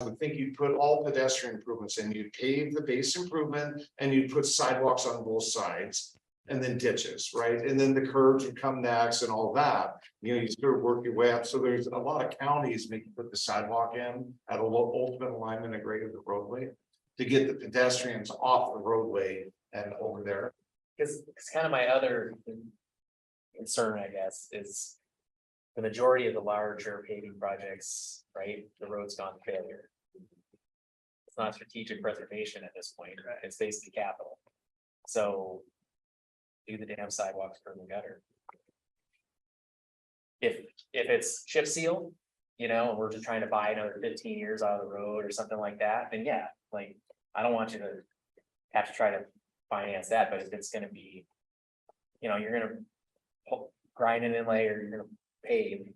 I think you'd put all pedestrian improvements in, you'd pave the base improvement and you'd put sidewalks on both sides. And then ditches, right? And then the curbs would come next and all that. You know, you sort of work your way up. So there's a lot of counties making put the sidewalk in at a ultimate alignment and grade of the roadway to get the pedestrians off the roadway and over there. Because it's kind of my other concern, I guess, is the majority of the larger paving projects, right? The road's gone to failure. It's not strategic preservation at this point, right? It's basically capital. So do the damn sidewalks, curb and gutter. If it's chip seal, you know, and we're just trying to buy another 15 years out of the road or something like that, then yeah, like, I don't want you to have to try to finance that, but if it's gonna be, you know, you're gonna grind an inlay or you're gonna pave,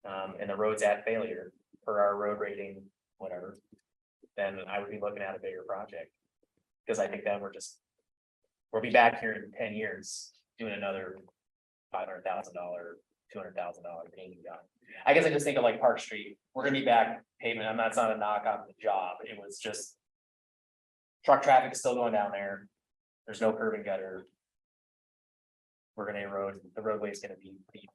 and the road's at failure for our road rating, whatever, then I would be looking at a bigger project. Because I think then we'll be back here in 10 years doing another $500,000, $200,000 paving job. I guess I just think of like Park Street. We're gonna be back pavement. That's not a knock on the job. It was just truck traffic is still going down there. There's no curb and gutter. We're gonna erode, the roadway is gonna be deep.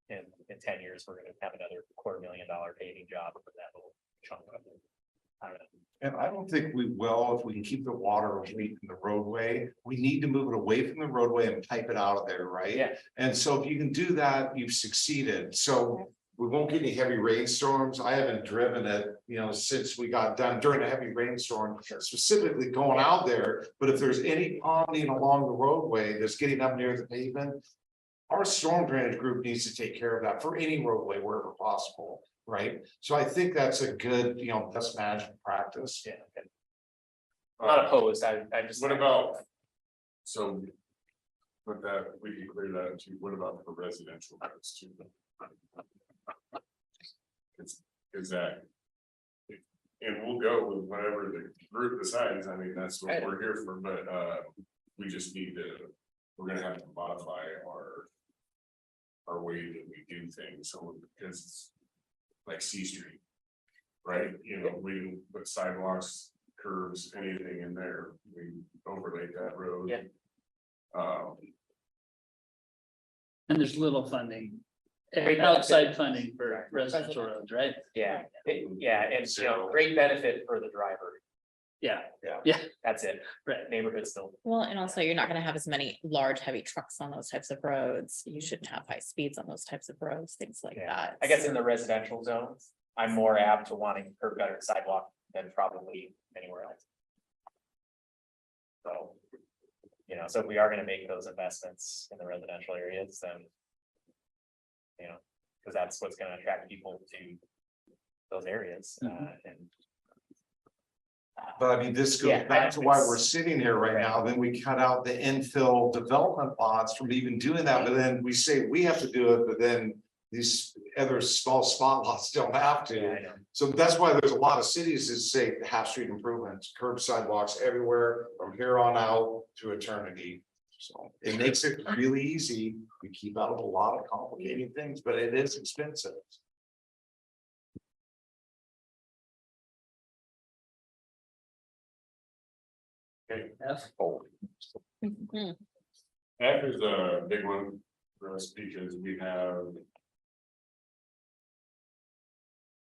In 10 years, we're gonna have another $250,000 paving job for that little chunk of it. I don't know. And I don't think we will if we can keep the water away from the roadway. We need to move it away from the roadway and pipe it out of there, right? Yeah. And so if you can do that, you've succeeded. So we won't get any heavy rainstorms. I haven't driven it, you know, since we got done during a heavy rainstorm, specifically going out there. But if there's any ponding along the roadway that's getting up near the pavement, our storm drainage group needs to take care of that for any roadway wherever possible. Right, so I think that's a good, you know, best management practice. Yeah. Okay. I'm not opposed. I just. What about? So. With that, we can clear that too. What about for residential roads too? Is that? And we'll go with whatever the group decides. I mean, that's what we're here for, but we just need to, we're gonna have to modify our way that we do things. So because like C Street, right? You know, we put sidewalks, curves, anything in there, we overlay that road. Yeah. And there's little funding, Great outside funding for residential roads, right? Yeah, yeah, and you know, great benefit for the driver. Yeah, Yeah. Yeah. That's it. right. Neighborhood still. Well, and also you're not gonna have as many large, heavy trucks on those types of roads. You shouldn't have high speeds on those types of roads, things like Yeah. that. I guess in the residential zones, I'm more apt to wanting curb gutter and sidewalk than probably anywhere else. So, you know, so if we are gonna make those investments in the residential areas, then. You know, because that's what's gonna attract people to those areas, and. But I mean, this goes Yeah, back to why it's- we're sitting here right now, then we cut out the infill development lots from even doing that, but then we say we have to do it, but then. These other small spot lots don't have Yeah, I to, know. so that's why there's a lot of cities that say half street improvements, curb sidewalks everywhere from here on out to eternity. So it makes it really easy, we keep out of a lot of complicating things, but it is expensive. Yes. Mhm. After the big one for us, because we have.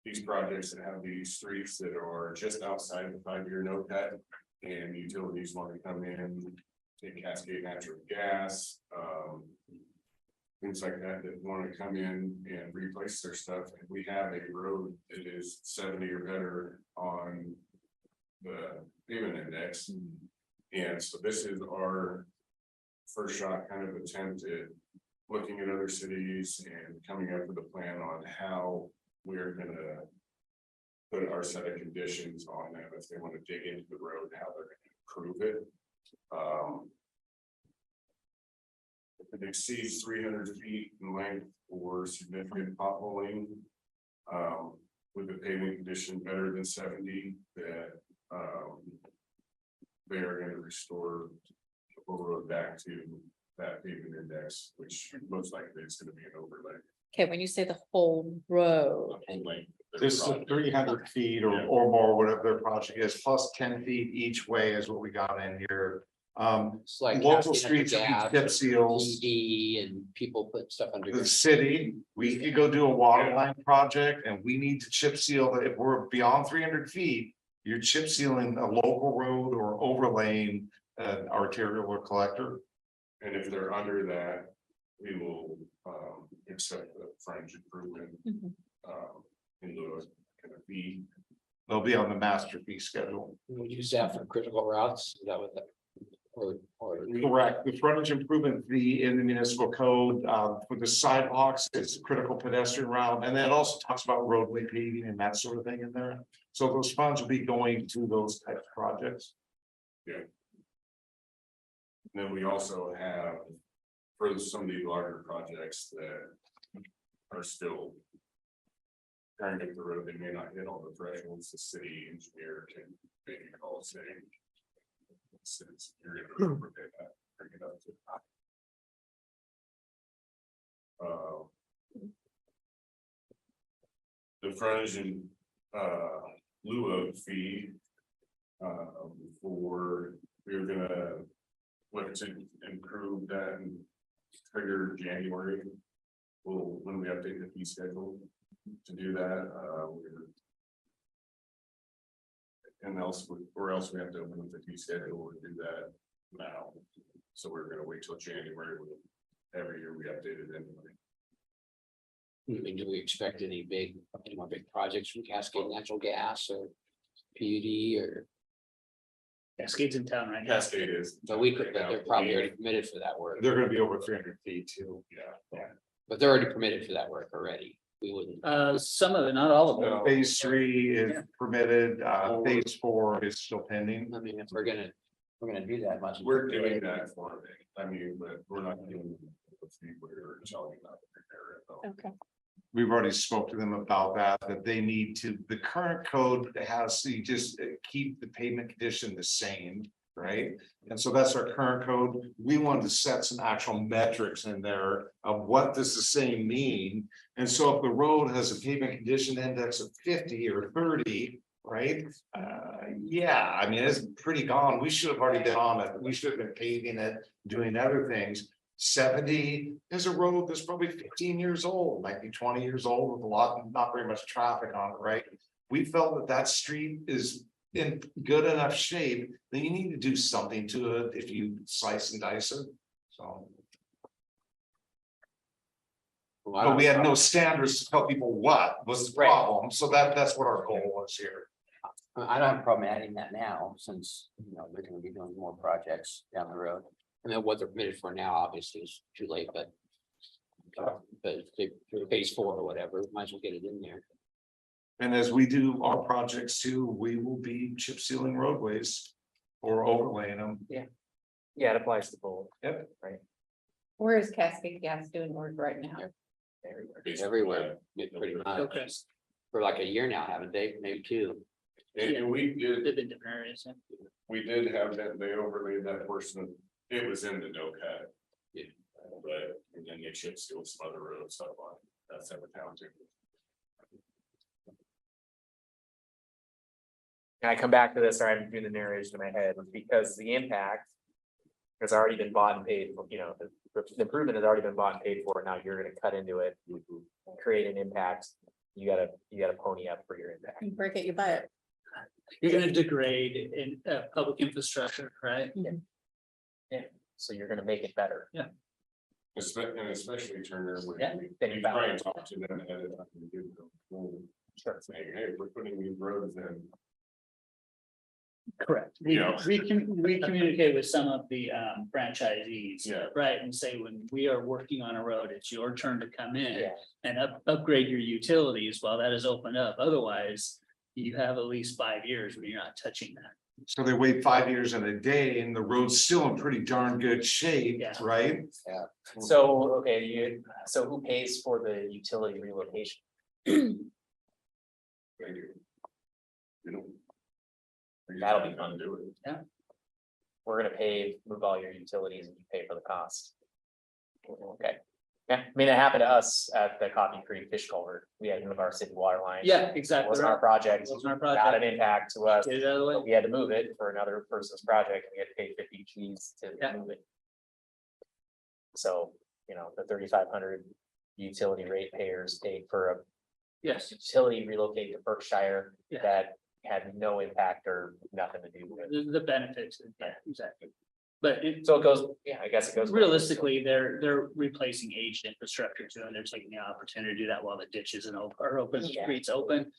These projects that have these streets that are just outside the 5-year no cut, and utilities want to come in, take Cascade Natural Gas. Things like that want to come in and replace their stuff, and we have a road that is 70 or better on. The pavement index, and so this is our. First shot kind of attempt at looking at other cities and coming up with a plan on how we're gonna. Put our set of conditions on them if they want to dig into the road, how they're gonna improve it. If it exceeds 300 feet in length or significant potholing. With the paving condition better than 70, that they are going to restore the whole road back to that pavement index, which looks like it's going to be an overlay. Okay, when you say the whole road, The whole length of This is 300 feet or more, whatever their project is, plus 10 feet each way is what we got in here. It's like Local cascading streets, gas chip or seals. ED and people put stuff The underground. city, we could go do a water line project and we need to chip seal, if we're beyond 300 feet. You're chip sealing a local road or overlaying an arterial or collector. And if they're under that, we will accept the frontage improvement Mhm. in lieu of kind of fee. They'll be on the master fee schedule. We use that for critical routes, is that what that? Or. Correct, the frontage improvement fee in the municipal code for the sidewalks, it's a critical pedestrian route, and then it also talks about roadway paving and that sort of thing in there. So those funds will be going to those types of projects. And then we also have, for some of these larger projects that are still trying to get the road, they may not hit all the thresholds, the city engineer can maybe call saying. Since you're gonna prepare that, bring it up to. The frontage and lieu of fee. For, we're gonna look to improve that and trigger January. Well, when we update the fee schedule to do that, and else, or else we have to open the fee schedule and do that now. So we're gonna wait till January, when every year we update it anyway. I mean, do we expect any more big projects from Cascade Natural Gas or PUD or, Cascade's in town right now. Cascade is. but we could, but they're probably already permitted for that work, They're gonna be over 300 feet too. Yeah. but they're already permitted for that work already. We wouldn't. Some of it, not all of it. No. Phase 3 is permitted, phase 4 is still pending. I mean, if we're gonna do that much. We're doing that for it. I mean, but we're not doing the fee, we're telling you not to prepare it. though. Okay. We've already spoke to them about that they need to, the current code has to just keep the pavement condition the same, right? And so that's our current code. We wanted to set some actual metrics in there of what does the same mean? And so if the road has a pavement condition index of 50 or 30, right? Yeah, I mean, it's pretty gone. We should have already been on it. We should have been paving it, doing other things. 70 is a road that's probably 15 years old, might be 20 years old with not very much traffic on it, right? We felt that that street is in good enough shape, then you need to do something to it if you slice and dice it, so. Well, I But don't we have a had no standards to tell people what was the Right. problem, so that's what our goal was here. I don't have a problem adding that now, since, they're gonna be doing more projects down the road. I mean, what they're permitted for now, obviously, is too late, but. But if they, for phase 4 or whatever, might as well get it in there. And as we do our projects too, we will be chip sealing roadways or overlaying them. Yeah, it applies to both. Yep. Right. Where is Cascade Gas doing work right now? Basically, Everywhere, pretty much, Okay. for like a year now, haven't they? Maybe 2. And we did, They've been different areas. Yeah. we did have that, they overlaid that portion of, it was in the no cut. Yeah. But, and then they chip seal some other road stuff on, that's every town too. And I come back to this, or I'm doing the narration in my head, because the impact. Has already been bought and paid for, the improvement has already been bought and paid for, now you're gonna cut into it. Create an impact, you gotta pony up for your impact. You break it, you buy it. You're gonna degrade in public infrastructure, right? So you're gonna make it better. And especially Turner, when Yeah, we then you try and balance. talk to them ahead of time and give them full Sure. saying, hey, we're putting these roads in. Correct. Yeah. We communicate with some of the franchisees. Yeah. Right, and say, when we are working on a road, it's your turn to come in Yeah, and upgrade your utilities while that is opened up. Otherwise, you have at least 5 years where you're not touching that. So they wait 5 years and a day and the road's still in pretty darn good shape, Yeah. right? so, okay, so who pays for the utility relocation? They do. You know. We just That'll be haven't done do it. We're gonna move all your utilities and you pay for the cost. Okay, Yeah, I mean, it happened to us at the Coffee Creek Fish Culvert. We had one of our city water lines. Yeah, It exactly. wasn't our project, Wasn't our not project. an impact to us. Get it out of the way. But we had to move it for another person's project, and we had to pay 50 Gs to Yeah. move it. So, the 3,500 utility rate payers paid for a Yes, utility relocate to Berkshire Yeah. that had no impact or nothing to do with it. the benefits, yeah, exactly. But it, So it goes, yeah, I guess it goes. realistically, they're replacing aged infrastructure too, and they're taking the opportunity to do that while the ditches are open, Yeah. streets open.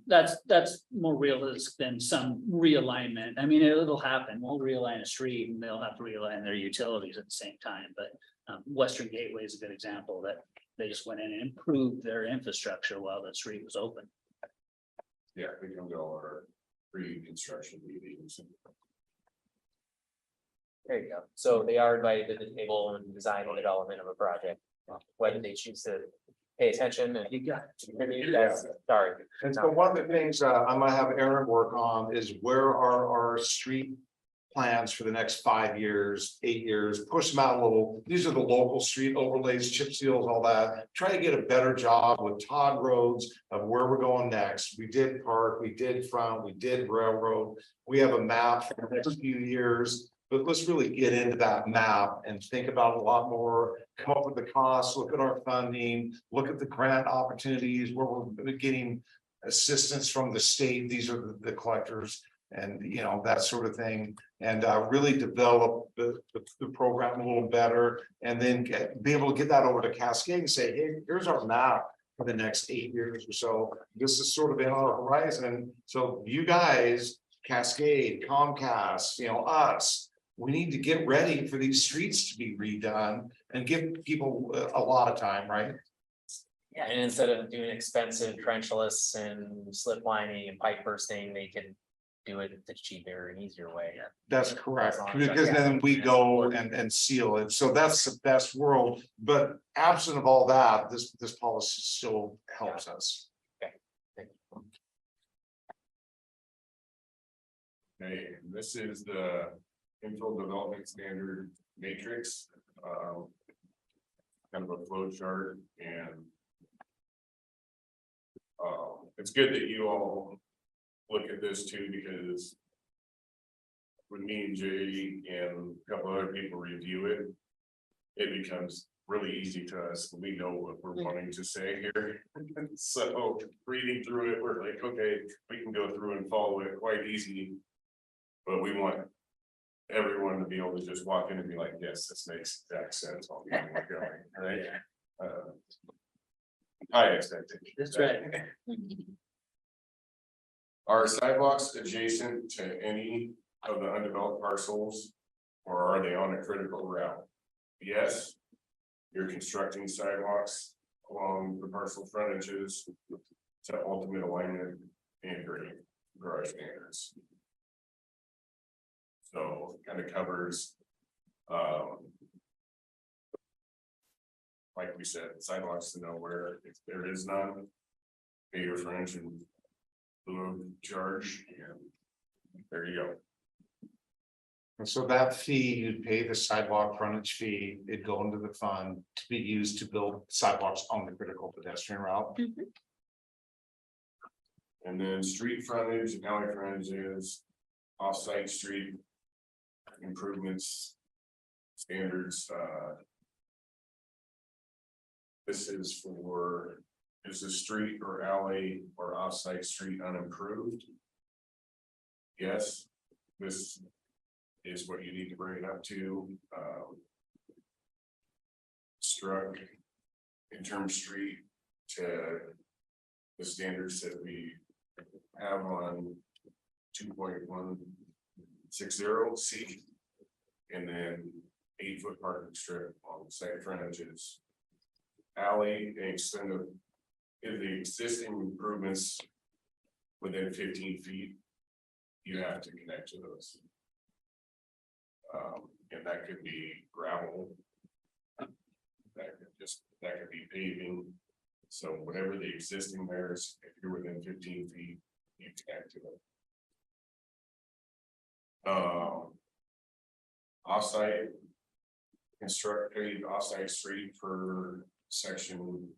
That's more realistic than some realignment. I mean, it'll happen. We'll realign a street and they'll have to realign their utilities at the same time, but. Western Gateway is a good example that they just went in and improved their infrastructure while the street was open. Yeah, we come to all our pre-construction meetings. There you go. So they are invited to the table and design and development of a project, whether they choose to pay attention and. You got contribute, that's- Sorry. And so one of the things I might have Aaron work on is where are our street plans for the next 5 years, 8 years, push them out a little. These are the local street overlays, chip seals, all that. Try to get a better job with Todd roads of where we're going next. We did park, we did front, we did railroad. We have a map for the next few years. But let's really get into that map and think about it a lot more, come up with the costs, look at our funding, look at the grant opportunities where we're getting assistance from the state. These are the collectors and that sort of thing. And really develop the program a little better and then be able to get that over to Cascade and say, hey, here's our map for the next 8 years or so. This is sort of in our horizon. So you guys, Cascade, Comcast, us, we need to get ready for these streets to be redone and give people a lot of time, right? Yeah, and instead of doing expensive trenchless and slip lining and pipe bursting, they can do it the cheaper and easier way. That's correct, As long as because that's- then we go and seal it. So that's the best world. But absent of all that, this policy still helps us. Okay, this is the infill development standard matrix. Kind of a flow chart and. It's good that you all look at this too, because. When me and Jay and a couple other people review it. It becomes really easy to us. We know what we're wanting to say here. So reading through it, we're like, okay, we can go through and follow it quite easy. But we want everyone to be able to just walk in and be like, yes, this makes exact sense. I'll be going, right? High expectation. That's right. Are sidewalks adjacent to any of the undeveloped parcels? Or are they on a critical route? Yes. You're constructing sidewalks along the parcel frontages to ultimate alignment and garage standards. So it kind of covers. Like we said, sidewalks to nowhere, if there is none. Pay your frontage and lieu charge, and there you go. And so that fee, you'd pay the sidewalk frontage fee, it'd go into the fund to be used to build sidewalks on the critical pedestrian route. And then street frontage and alley frontages, off-site street improvements, standards, this is for, is the street or alley or off-site street unimproved? Yes, this is what you need to bring it up to, struck interim street to the standards that we have on 2.160 C. And then 8-foot parking strip on the site frontages. Alley and extent of the existing improvements within 15 feet. You have to connect to those. And that could be gravel. That could be paving. So whatever the existing there is, if you're within 15 feet, you connect to it. Offsite construct a offsite street for section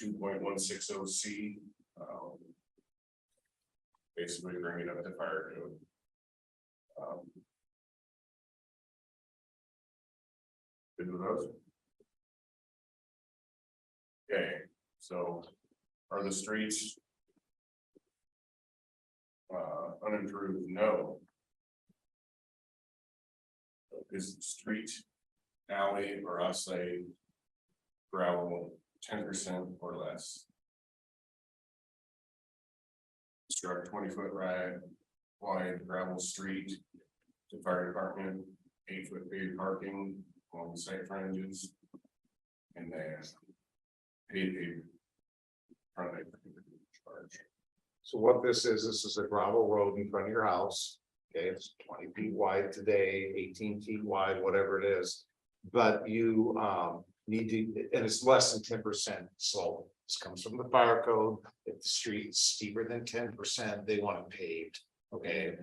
2.160C. Basically bringing up the fire code. Good with those? Okay, so are the streets unimproved? No. Is the street, alley, or outside gravel 10% or less? Construct 20-foot wide gravel street to fire department, 8-foot paved parking along the site frontages. And then paved frontage charge. So what this is a gravel road in front of your house. Okay, it's 20 feet wide today, 18 feet wide, whatever it is. But you need to, and it's less than 10% slope. This comes from the fire code. If the street is steeper than 10%, they want it paved. Okay.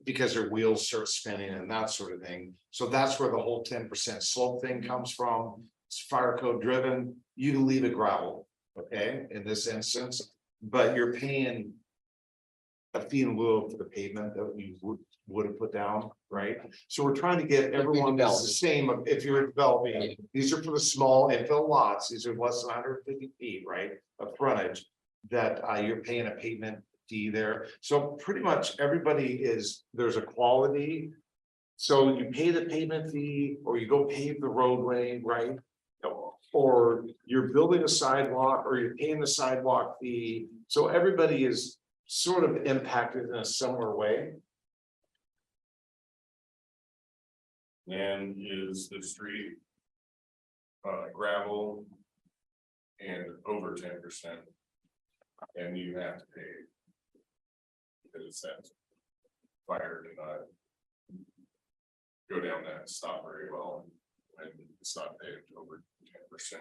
Because their wheels start spinning and that sort of thing. So that's where the whole 10% slope thing comes from. It's fire code driven. You can leave it gravel, okay, in this instance, but you're paying a fee in lieu for the pavement that you would have put down, right? So we're trying to get everyone that's the same. If you're developing, these are for the small infill lots. These are less than 150 feet, right, of frontage that you're paying a pavement fee there. So pretty much everybody there's a quality. So you pay the pavement fee or you go pave the roadway, right? Or you're building a sidewalk or you're paying the sidewalk fee. So everybody is sort of impacted in a similar way. And is the street gravel and over 10%, and you have to pay because it's that fire did not go down that stop very well, and it's not paved over 10%.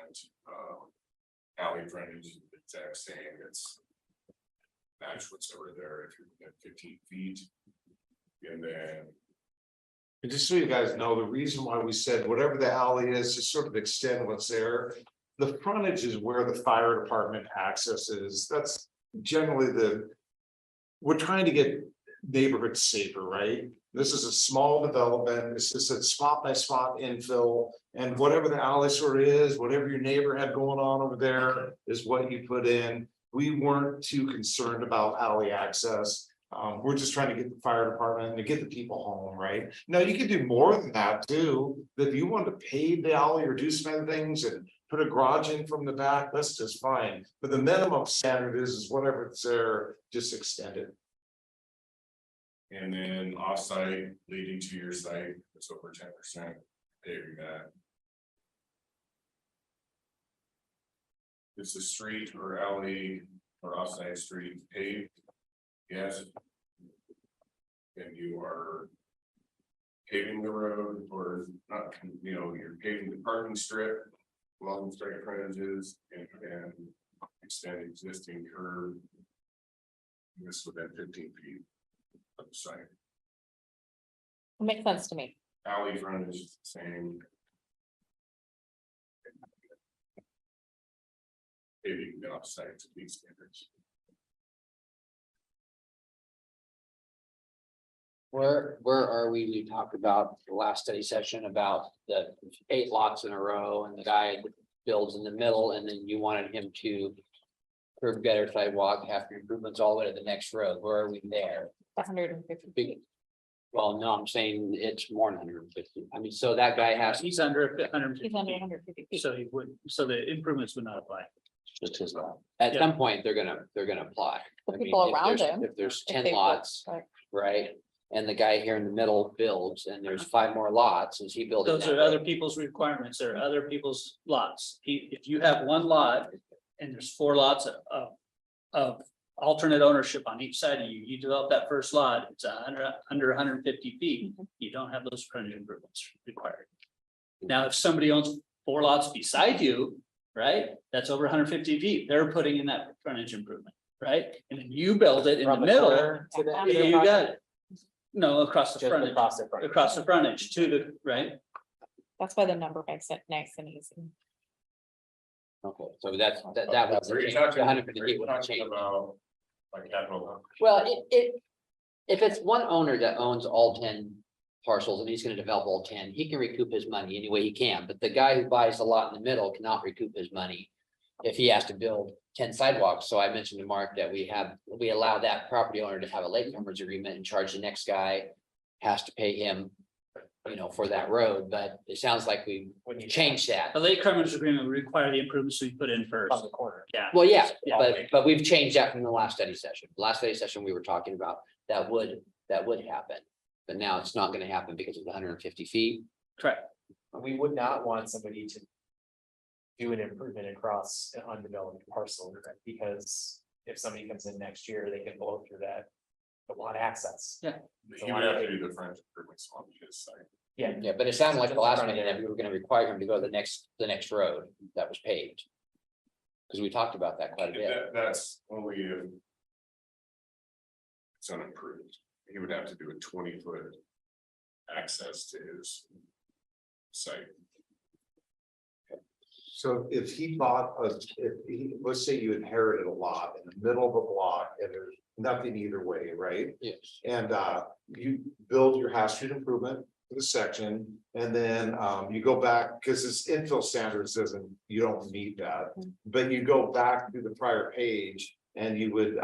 Alley frontage is the exact same. It's match what's over there if you're at 15 feet, and then. And just so you guys know, the reason why we said whatever the alley is, to sort of extend what's there. The frontage is where the fire department accesses. That's generally we're trying to get neighborhoods safer, right? This is a small development. It's just a spot by spot infill. And whatever the alley sort of is, whatever your neighbor had going on over there is what you put in. We weren't too concerned about alley access. We're just trying to get the fire department and to get the people home, right? Now, you can do more than that too. If you want to pave the alley or do some other things and put a garage in from the back, that's just fine. But the minimum standard is whatever it's there, just extend it. And then offsite leading to your site, it's over 10% paving that. Is the street or alley or offsite street paved? Yes. And you are paving the road or not, you're paving the parking strip along the straight frontages and extend existing curb. This within 15 feet of the site. It makes sense to me. Alley frontage is the same. Paving the offsite to these standards. Where are we? We talked about the last study session about the 8 lots in a row and the guy builds in the middle and then you wanted him to curb gutter sidewalk after improvements all the way to the next road. Where are we there? 150 Big. feet. Well, no, I'm saying it's more than 150. I mean, so that guy has He's under 150 He's under feet, 150 feet. so he would, so the improvements would not apply. just his lot. At Yeah. some point, they're gonna apply. The I mean, people if around there's- him, If there's if 10 they work, lots, right. right? And the guy here in the middle builds and there's 5 more lots, is he building? Those that are other road? people's requirements, there are other people's lots. If you have one lot and there's 4 lots of alternate ownership on each side of you, you develop that first lot, it's under 150 feet, you don't have those frontage improvements required. Now, if somebody owns 4 lots beside you, right, that's over 150 feet, they're putting in that frontage improvement, right? And then you build it in the From the middle, corner to the- you got it. No, across the Just frontage, across the front. across the frontage to the, right? That's why the number makes it nice and easy. Okay, so that was We're the change, talking- the 150 we're feet was the talking change. about, like, capital. Well, if it's one owner that owns all 10 parcels and he's gonna develop all 10, he can recoup his money any way he can, but the guy who buys the lot in the middle cannot recoup his money. If he has to build 10 sidewalks, so I mentioned to Mark that we allow that property owner to have a latecomers agreement and charge the next guy. Has to pay him, for that road, but it sounds like we When you changed that. The late coverage agreement would require the improvements we put in first. On the corner. Yeah. Well, yeah, Yeah. but we've changed that from the last study session. Last study session, we were talking about that would happen. But now it's not gonna happen because of the 150 feet. Correct. We would not want somebody to do an improvement across an undeveloped parcel, because if somebody comes in next year, they can blow through that. But want access. Yeah. He would have to do the French improvements on his side. Yeah, Yeah, but it sounded like the last meeting that we were gonna require him to go to the next road that was paved. Because we talked about that quite a bit. That's only if it's unimproved. He would have to do a 20-foot access to his site. So if he bought let's say you inherited a lot in the middle of a block and there's nothing either way, right? Yes. And you build your house street improvement for the section, and then you go back, because this infill standards you don't meet that. But you go back to the prior page and you would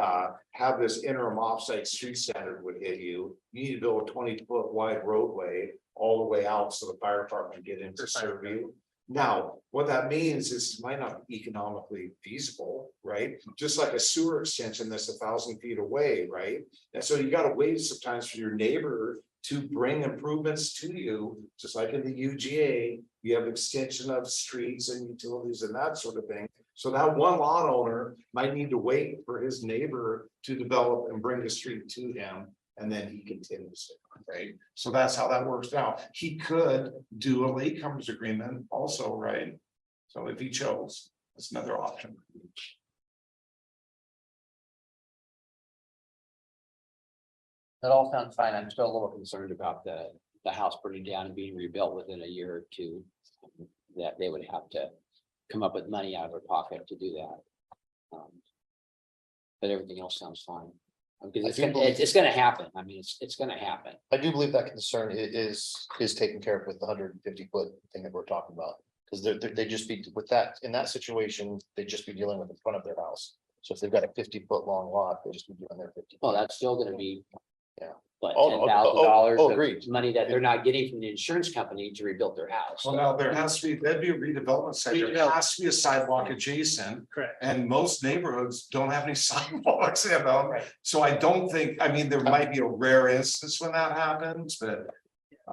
have this interim offsite street standard would hit you. You need to build a 20-foot wide roadway all the way out so the fire department can get in to serve you. Now, what that means is it might not be economically feasible, right? Just like a sewer extension that's 1,000 feet away, right? And so you gotta wait sometimes for your neighbor to bring improvements to you, just like in the UGA, you have extension of streets and utilities and that sort of thing. So that one lot owner might need to wait for his neighbor to develop and bring the street to him. And then he continues it, right? So that's how that works now. He could do a latecomers agreement also, right? So if he chose, that's another option. That all sounds fine. I'm still a little concerned about the house burning down and being rebuilt within a year or two. That they would have to come up with money out of their pocket to do that. But everything else sounds fine. Because it's gonna happen. I mean, it's gonna happen. I do believe that concern is taken care of with the 150-foot thing that we're talking about. Because they just be with that, in that situation, they'd just be dealing with the front of their house. So if they've got a 50-foot long lot, they just be doing their 50. Well, that's still gonna be. Yeah. But Oh, $10,000 agreed. of money that they're not getting from the insurance company to rebuild their house. Well, now there has to be, that'd be a redevelopment site. There has to be a sidewalk adjacent. Correct. And most neighborhoods don't have any sidewalks in them. Right. So I don't think, I mean, there might be a rare instance when that happens, but.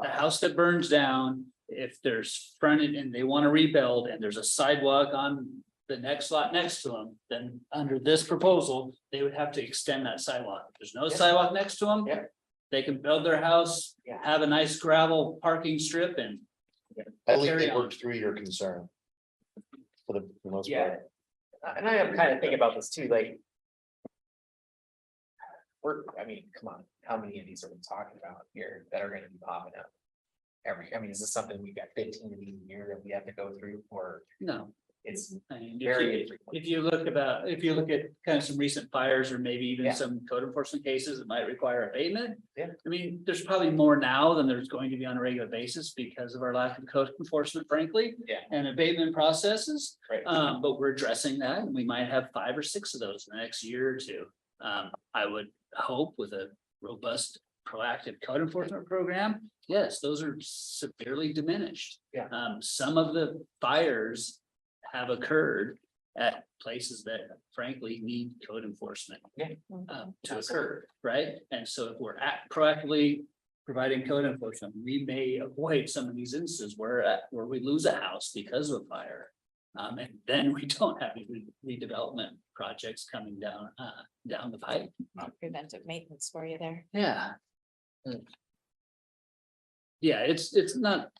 The house that burns down, if there's fronted and they want to rebuild and there's a sidewalk on the next lot next to them, then under this proposal, they would have to extend that sidewalk. If there's no Yeah. sidewalk next to them. Yeah. They can build their house, Yeah. have a nice gravel parking strip and. At least Carry they on. worked through your concern. For the most yeah. part. And I am kind of thinking about this too, like. I mean, come on, how many of these are we talking about here that are gonna be popping up? Is this something we've got 15 of these a year that we have to go through, or No. it's I mean, very if infrequent? you look at kind of some recent fires or maybe even Yeah. some code enforcement cases that might require abatement. Yeah. I mean, there's probably more now than there's going to be on a regular basis because of our lack of code enforcement, frankly. Yeah. And abatement processes, Right. but we're addressing that and we might have 5 or 6 of those in the next year or two. I would hope with a robust proactive code enforcement program, yes, those are severely diminished. Yeah. Some of the fires have occurred at places that frankly need code enforcement. Yeah. To occur, right? And so if we're proactively providing code enforcement, we may avoid some of these instances where we lose a house because of fire. And then we don't have any redevelopment projects coming down the pipe. Preventive maintenance for you there. Yeah. Yeah, it's not.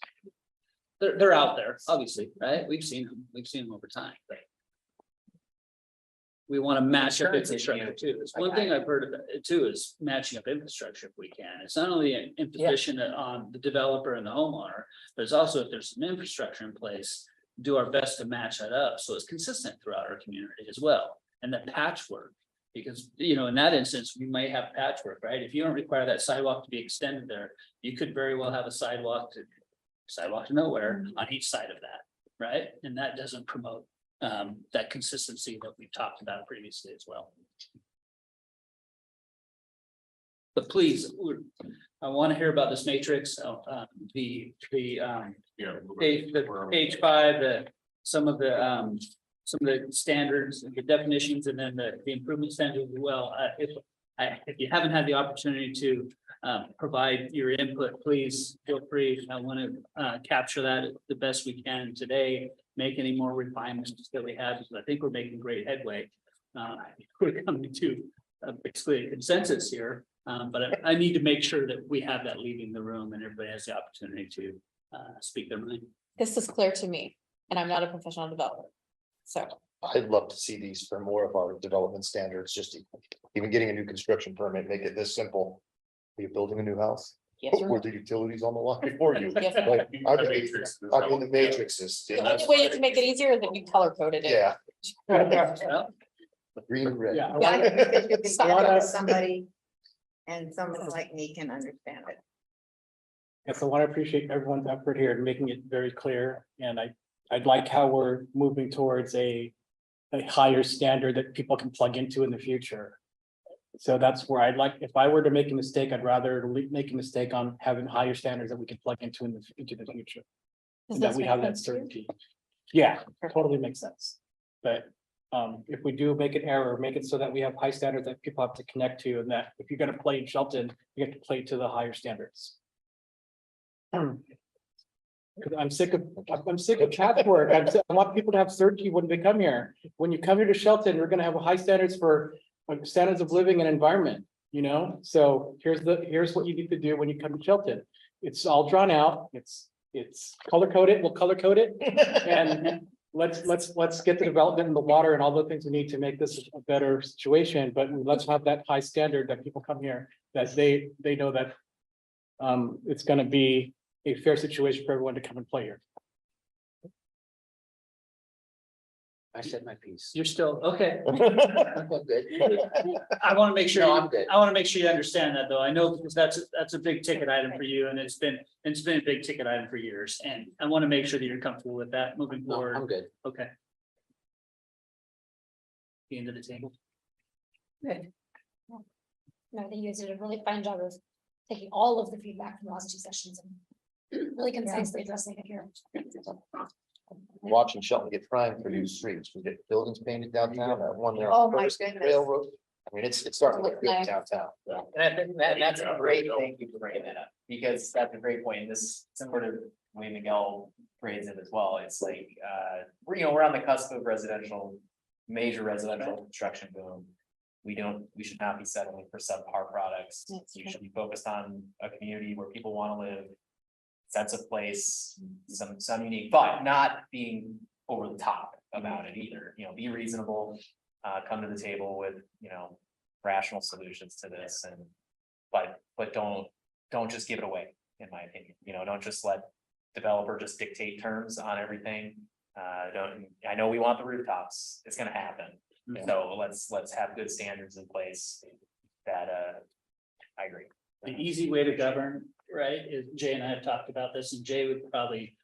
They're out there, obviously, right? We've seen them over time, but. We want to match up Insurance issue. infrastructure too. It's one thing I've heard about it too is matching up infrastructure if we can. It's not only an imposition on the developer and the homeowner, but it's also if there's some infrastructure in place. do our best to match that up, so it's consistent throughout our community as well, and the patchwork. Because, you know, in that instance, we might have patchwork, right? If you don't require that sidewalk to be extended there, you could very well have a sidewalk to nowhere on each side of that, right? And that doesn't promote that consistency that we've talked about previously as well. But please, I want to hear about this matrix, the page 5, some of the standards and the definitions, and then the improvement standards as well. If you haven't had the opportunity to provide your input, please feel free. I want to capture that the best we can today, make any more refinements that we have, because I think we're making great headway. We're coming to basically a consensus here, but I need to make sure that we have that leaving the room and everybody has the opportunity to speak their mind. This is clear to me, and I'm not a professional developer. So I'd love to see these for more of our development standards, just even getting a new construction permit, make it this simple. Are you building a new house? yes, Were the utilities on the line before you? yes. Like, I've been, Matrix. I've been the matrices. The only way you can make it easier is if you color coded it. Yeah. Well, Green, red. Yeah, I Yeah, wanna- because you can Stop. talk to somebody, and someone like me can understand it. yes, I want to appreciate everyone's effort here in making it very clear, and I'd like how we're moving towards a higher standard that people can plug into in the future. So that's where I'd like, if I were to make a mistake, I'd rather make a mistake on having higher standards that we can plug into into the future. Does And that this we make have that sense to you? certainty. Yeah, totally makes sense. But if we do make an error, make it so that we have high standards that people have to connect to, and that if you're gonna play in Shelton, you have to play to the higher standards. Cause I'm sick of patchwork. I want people to have certainty when they come here. When you come here to Shelton, we're gonna have high standards for standards of living and environment, you know? So here's what you need to do when you come to Shelton. It's all drawn out. It's color coded. We'll color code it. And let's get the development in the water and all the things we need to make this a better situation. But let's have that high standard that people come here, that they know that it's gonna be a fair situation for everyone to come and play here. I said my piece. you're still, okay. I'm good. I want to make sure, No, I'm good. I want to make sure you understand that, though. I know, because that's a big ticket item for you, and it's been a big ticket item for years, and I want to make sure that you're comfortable with that moving No, forward. I'm good. Okay. The end of the table. Good. No, I think you guys did a really fine job of taking all of the feedback from the last 2 sessions and really concisely addressing it here. Watching Shelton get primed for new streets, we get buildings painted downtown, that one there. Oh, on my First goodness. Railroad. I mean, it's starting to look good downtown. And I think that's a great, thank you for bringing that up, because that's a great point, and this similar to the way Miguel phrased it as well, it's like, we're on the cusp of major residential construction boom. We should not be settling for subpar products, That's you true. should be focused on a community where people wanna live. Sense of place, some unique, but not being over the top about it either, be reasonable. Come to the table with, rational solutions to this, and but don't just give it away, in my opinion, don't just let developer just dictate terms on everything. I know we want the rooftops, it's gonna happen, so let's have good standards in place that I agree. The easy way to govern, right, is Jay and I have talked about this, and Jay would probably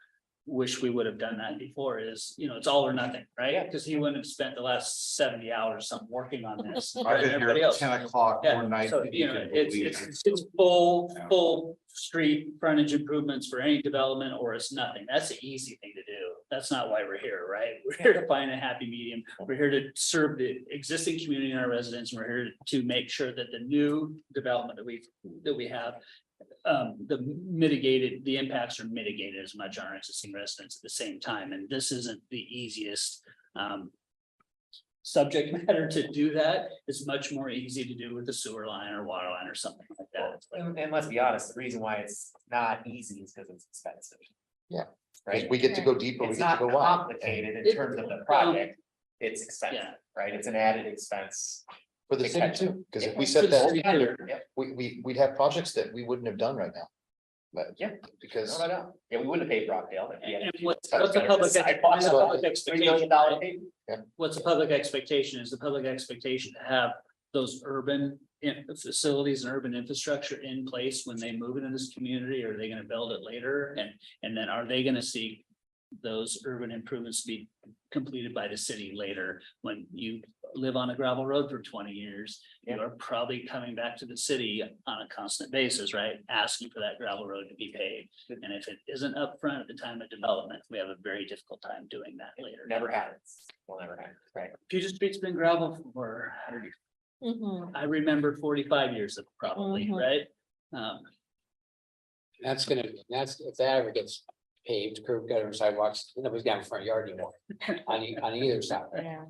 wish we would have done that before, is, it's all or nothing, right? Because he wouldn't have spent the last 70 hours something working on this. I've and been here everybody at else. 10 o'clock Yeah, one night. so, and you can believe it. it's full street frontage improvements for any development, or it's nothing. That's the easy thing to do. That's not why we're here, right? We're here to find a happy medium. We're here to serve the existing community and our residents. And we're here to make sure that the new development that we have, the impacts are mitigated as much on our existing residents at the same time. And this isn't the easiest subject matter to do that. It's much more easy to do with a sewer line or water line or something like that. And let's be honest, the reason why it's not easy is because it's expensive. Yeah. Right? We get to go deeper, we It's get to not go wide. complicated in terms of the project, it's expensive, Yeah. right? It's an added expense. For the city Catch too, because if we For set the that city standard, Yep. we'd have projects that we wouldn't have done right now. But Yeah. because No. Yeah, we wouldn't have paid Rockdale. if we had- And what's the public Sidewalk. $3 million expectation? pay. What's the public expectation? Is the public expectation to have those urban facilities and urban infrastructure in place when they move into this community? Or are they gonna build it later? And then are they gonna see those urban improvements be completed by the city later? When you live on a gravel road for 20 years, you are probably coming back to the city on a constant basis, right? Asking for that gravel road to be paved. And if it isn't upfront at the time of development, we have a very difficult time doing that later. Never happens. Will never happen, right? Puget Street's been gravel for 100 years. Mhm. I remember 45 years of probably, Mhm. right? That's if that ever gets paved, curb gutter and sidewalks, nobody's got a front yard anymore on either side. Yeah.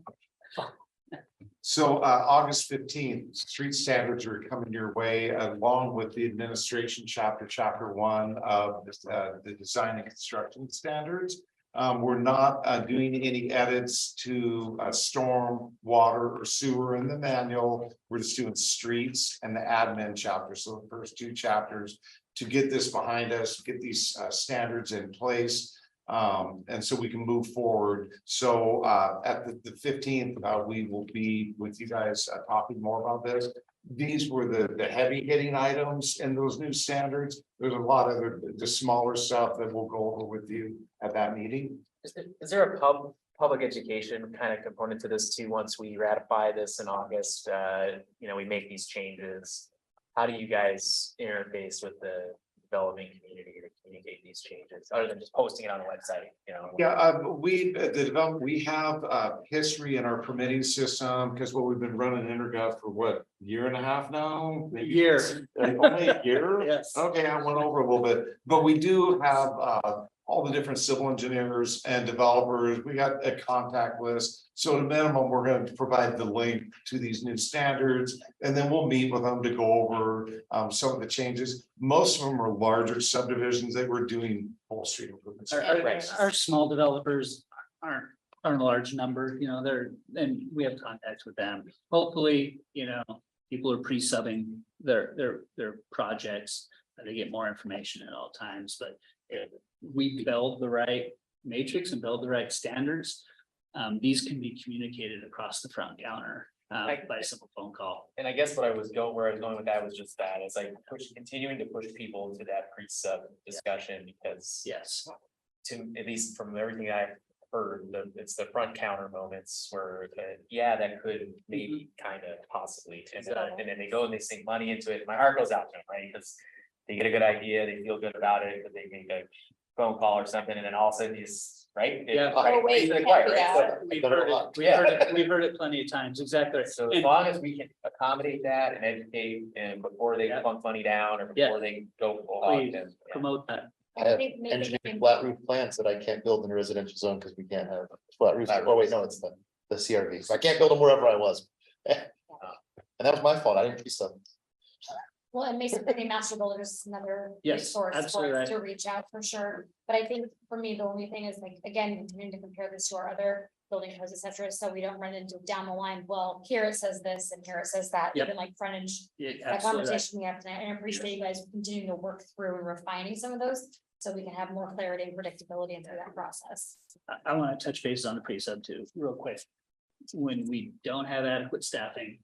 So August 15th, street standards are coming your way along with the administration chapter 1 of the design and construction standards. We're not doing any edits to storm, water or sewer in the manual. We're just doing streets and the admin chapter. So the first 2 chapters to get this behind us, get these standards in place. And so we can move forward. So at the 15th, we will be with you guys talking more about this. These were the heavy hitting items in those new standards. There's a lot of the smaller stuff that we'll go over with you at that meeting. Is there a public education kind of component to this too? Once we ratify this in August, we make these changes. How do you guys interface with the developing community to communicate these changes, other than just posting it on the website, Yeah, we have history in our permitting system, because what we've been running InterGov for what, year and a half now? Maybe Year. Only a year? Yes. Okay, I went over a little bit, but we do have all the different civil engineers and developers. We got a contact list. So at a minimum, we're going to provide the link to these new standards, and then we'll meet with them to go over some of the changes. Most of them are larger subdivisions that we're doing full street improvements. Our small developers aren't a large number, and we have contacts with them. Hopefully, people are pre-subbing their projects. They get more information at all times, but if we build the right matrix and build the right standards, these can be communicated across the front counter by a simple phone call. And I guess where I was going with that was just that, it's like continuing to push people to that pre-sub discussion, because Yes. at least from everything I've heard, it's the front counter moments where, that could maybe kind of possibly, and then they go and they sink money into it. My heart goes out to them, right? Because they get a good idea, they feel good about it, but they make a phone call or something, and then all of a sudden he's right. Yeah. Right? Oh, wait, It's like, yeah, right, yeah. So- We've heard it plenty of times, exactly. So as long as we can accommodate that and educate, and before they Yeah. plunk money down, or Yeah. before they go full hog, Please then, promote that. I have engineered flat roof plants that I can't build in a residential zone because we can't have flat roofs. Oh, wait, no, it's the CRV. So I can't build them wherever I was. And that was my fault. I didn't piece them. Well, and basically master builders is another Yes, resource absolutely for right. us to reach out for sure. But I think for me, the only thing is like, again, continuing to compare this to our other building codes, et cetera, so we don't run into down the line, well, here it says this and here it says that, Yep. even like frontage. Yeah, That absolutely right. conversation we have tonight, and I appreciate you guys continuing to work through and refining some of those, so we can have more clarity and predictability into that process. I want to touch base on the pre-sub too, real quick. When we don't have adequate staffing,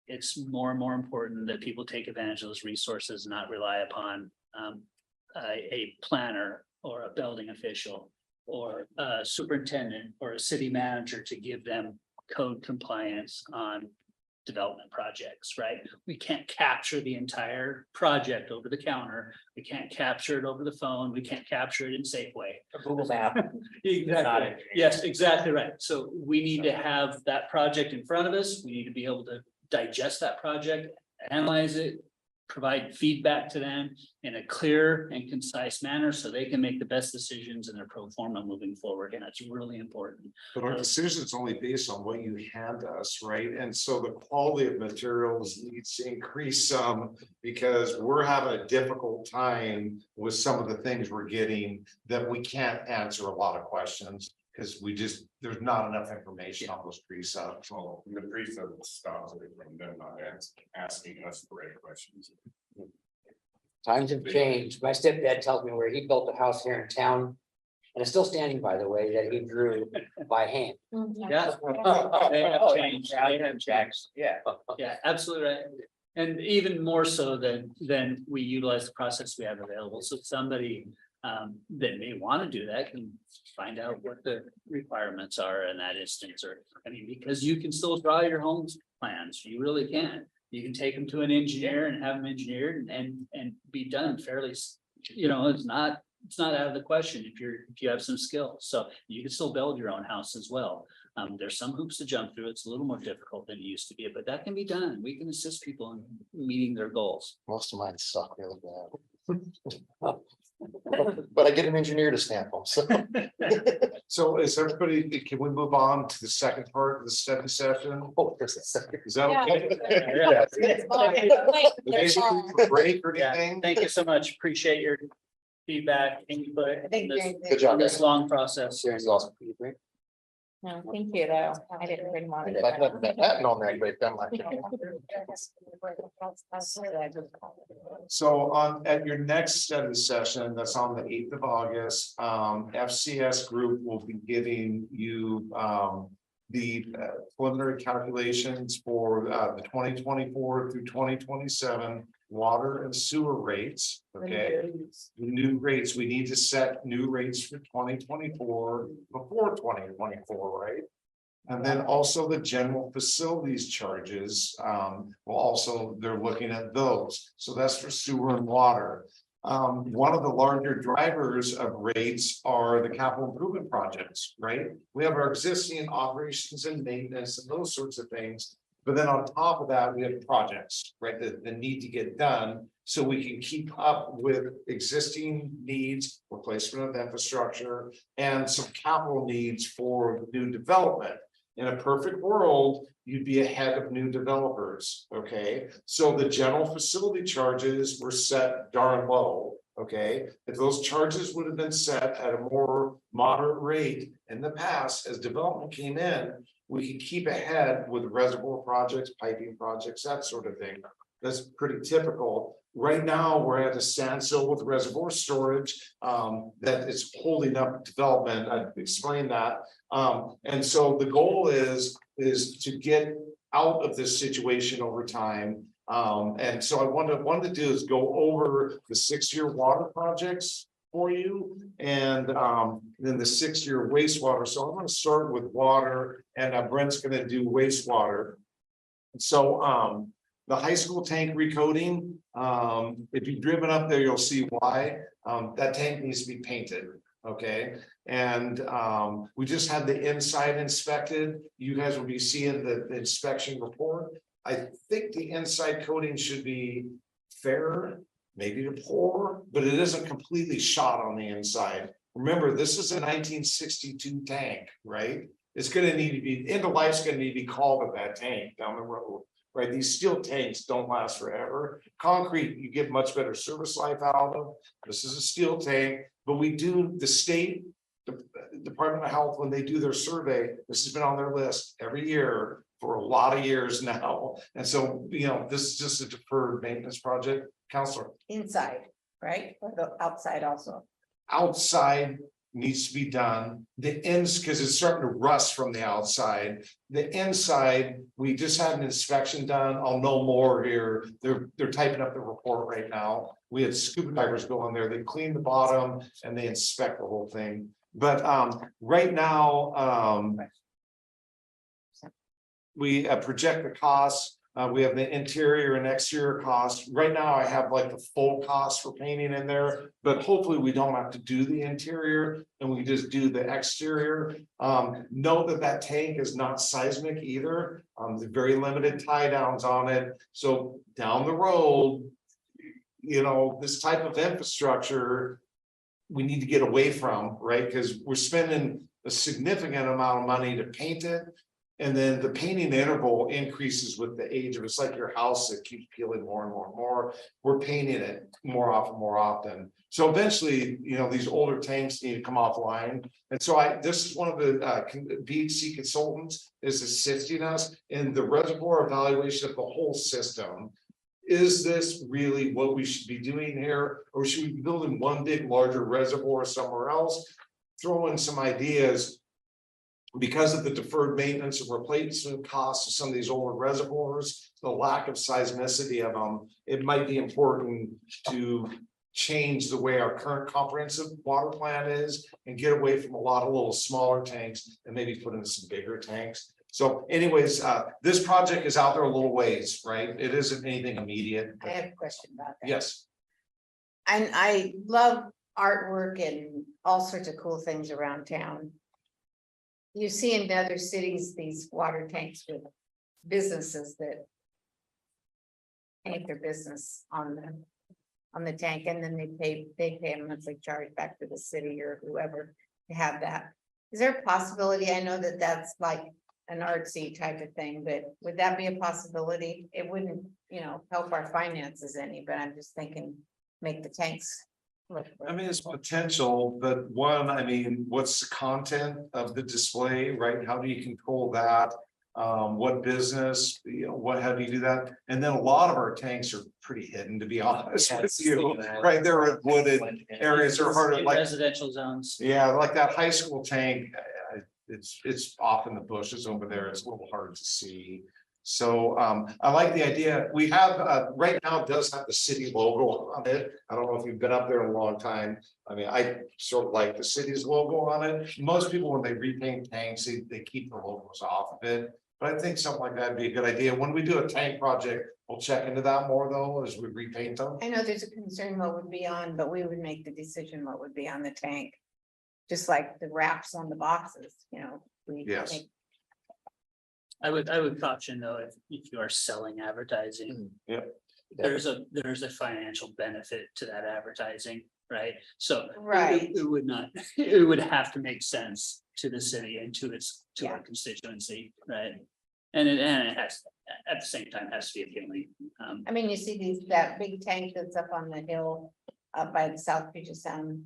it's more and more important that people take advantage of those resources, not rely upon a planner or a building official or a superintendent or a city manager to give them code compliance on development projects, right? We can't capture the entire project over the counter. We can't capture it over the phone. We can't capture it in Safeway. a Google map. Not Exactly. it. Yes, exactly right. So we need to have that project in front of us. We need to be able to digest that project, analyze it, provide feedback to them in a clear and concise manner so they can make the best decisions in their pro forma moving forward. And that's really important. But our decision is only based on what you hand us, right? And so the quality of materials needs to increase some, because we're having a difficult time with some of the things we're getting that we can't answer a lot of questions. Because there's not enough information on those pre-subs. Well, the pre-sub stops it from them not asking us the right questions. Times have changed. My stepdad tells me where he built a house here in town. And it's still standing, by the way, that he drew by hand. Yeah. They have changed. Yeah, you have checks, yeah. Yeah, absolutely right. And even more so than we utilize the process we have available. So somebody that may want to do that can find out what the requirements are in that instance, or, I mean, because you can still draw your homes plans, you really can. You can take them to an engineer and have them engineered and be done fairly, you know, it's not out of the question if you have some skill. So you can still build your own house as well. There's some hoops to jump through. It's a little more difficult than it used to be, but that can be done. We can assist people in meeting their goals. Most of mine suck really bad. But I get an engineer to stamp them, so. So is everybody, can we move on to the second part of the study session? Oh, there's a second. Is that Yeah. okay? Wait, there's Maybe all- a break or Yeah, anything? thank you so much. Appreciate your feedback, input I think on this, you're- Good job, on this guys. long process. This is awesome. No, thank you, though. I didn't bring one. If I hadn't met Patton on that great, then like. So at your next study session, that's on the 8th of August, FCS group will be giving you the preliminary calculations for the 2024 through 2027 water and sewer rates, okay? The new rates, we need to set new rates for 2024 before 2024, right? And then also the general facilities charges, well, also, they're looking at those, so that's for sewer and water. One of the larger drivers of rates are the capital improvement projects, right? We have our existing operations and maintenance and those sorts of things. But then on top of that, we have projects, right, that need to get done, so we can keep up with existing needs, replacement of infrastructure, and some capital needs for new development. In a perfect world, you'd be ahead of new developers, okay? So the general facility charges were set darn low, okay? If those charges would have been set at a more moderate rate in the past, as development came in, we could keep ahead with reservoir projects, piping projects, that sort of thing. That's pretty typical. Right now, we're at a standstill with reservoir storage, that is holding up development. I've explained that. And so the goal is to get out of this situation over time. And so I wanted to do is go over the 6-year water projects for you, and then the 6-year wastewater. So I'm going to start with water, and Brent's going to do wastewater. So the high school tank recoating, if you've driven up there, you'll see why. That tank needs to be painted, okay? And we just had the inside inspected. You guys will be seeing the inspection report. I think the inside coating should be fair, maybe to pour, but it isn't completely shot on the inside. Remember, this is a 1962 tank, right? It's gonna need to be, end of life's gonna need to be called at that tank down the road, right? These steel tanks don't last forever. Concrete, you get much better service life out of them. This is a steel tank, but we do, the state Department of Health, when they do their survey, this has been on their list every year for a lot of years now. And so, you know, this is just a deferred maintenance project. Counselor, Inside, right? Or the outside also. outside needs to be done. The ends, because it's starting to rust from the outside. The inside, we just had an inspection done. I'll know more here. They're typing up the report right now. We had scuba divers go in there. They clean the bottom and they inspect the whole thing. But right now, we project the costs. We have the interior and exterior costs. Right now, I have like the full cost for painting in there, but hopefully we don't have to do the interior and we just do the exterior. Note that tank is not seismic either. There's very limited tie downs on it. So down the road, you know, this type of infrastructure we need to get away from, right? Because we're spending a significant amount of money to paint it. And then the painting interval increases with the age of, it's like your house that keeps peeling more and more and more. We're painting it more often. So eventually, you know, these older tanks need to come offline. And so this is one of the VHC consultants is assisting us in the reservoir evaluation of the whole system. is this really what we should be doing here? Or should we be building one big larger reservoir somewhere else? Throw in some ideas. Because of the deferred maintenance and replacement costs of some of these older reservoirs, the lack of seismicity of them, it might be important to change the way our current comprehensive water plan is and get away from a lot of little smaller tanks and maybe put in some bigger tanks. So anyways, this project is out there a little ways, right? It isn't anything immediate. I have a question about that. Yes, And I love artwork and all sorts of cool things around town. You see in other cities, these water tanks with businesses that paint their business on the tank, and then they pay a monthly charge back to the city or whoever to have that. Is there a possibility? I know that that's like an artsy type of thing, but would that be a possibility? It wouldn't, help our finances any, but I'm just thinking, make the tanks look. I mean, it's potential, but one, I mean, what's the content of the display, right? How do you control that? What business, what have you do that? And then a lot of our tanks are pretty hidden, to be honest Yeah, I with was you, thinking that. right? There are wooded areas are hard to In like, residential zones. yeah, like that high school tank. It's off in the bushes over there. It's a little hard to see. So I like the idea. We have right now, it does have the city logo on it. I don't know if you've been up there in a long time. I mean, I sort of like the city's logo on it. Most people, when they repaint tanks, they keep the logos off of it. But I think something like that'd be a good idea. When we do a tank project, we'll check into that more though, as we repaint them. I know there's a concern what would be on, but we would make the decision what would be on the tank. Just like the wraps on the boxes, we Yes. make. I would caution though, if you are selling advertising. Yep. There's a financial benefit to that advertising, right? So. Right. It would not, it would have to make sense to the city and to Yeah. our constituency, right? And it has, at the same time, has to be appealing. I mean, you see that big tank that's up on the hill, up by the South Puget Sound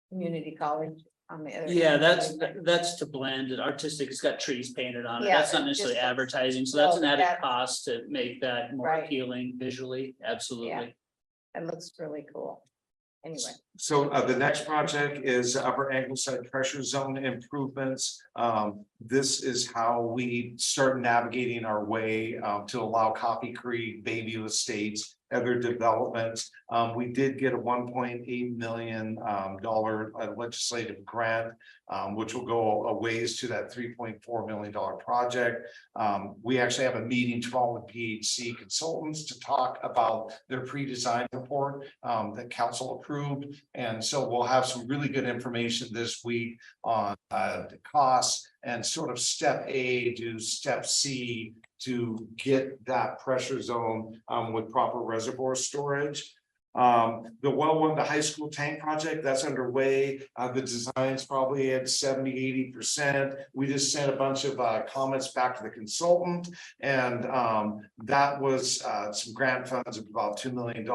Community College on the other. Yeah, side. that's to blend it artistic. It's got trees painted on it. Yeah, That's not it necessarily just- advertising. So that's an No, added that- cost to make that more Right. appealing visually. Absolutely. It looks really cool. Anyway, So the next project is Upper Angleside Pressure Zone improvements. This is how we start navigating our way to allow Coffee Creek, Bayview Estates, other developments. We did get a $1.8 million legislative grant, which will go a ways to that $3.4 million project. We actually have a meeting tomorrow with PHC consultants to talk about their pre-design report that council approved. And so we'll have some really good information this week on the costs and sort of step A to step C to get that pressure zone with proper reservoir storage. The well one, the high school tank project, that's underway. The design's probably at 70–80%. We just sent a bunch of comments back to the consultant, and that was some grant funds of about $2 million.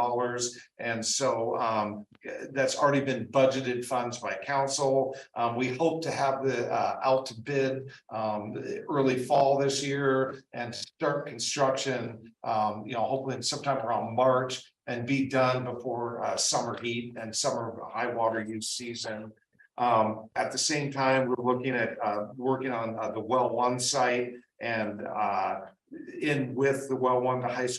And so that's already been budgeted funds by council. We hope to have the out to bid early fall this year and start construction, hopefully in sometime around March, and be done before summer heat and summer high water use season. At the same time, we're looking at working on the well one site and in with the well one, the high school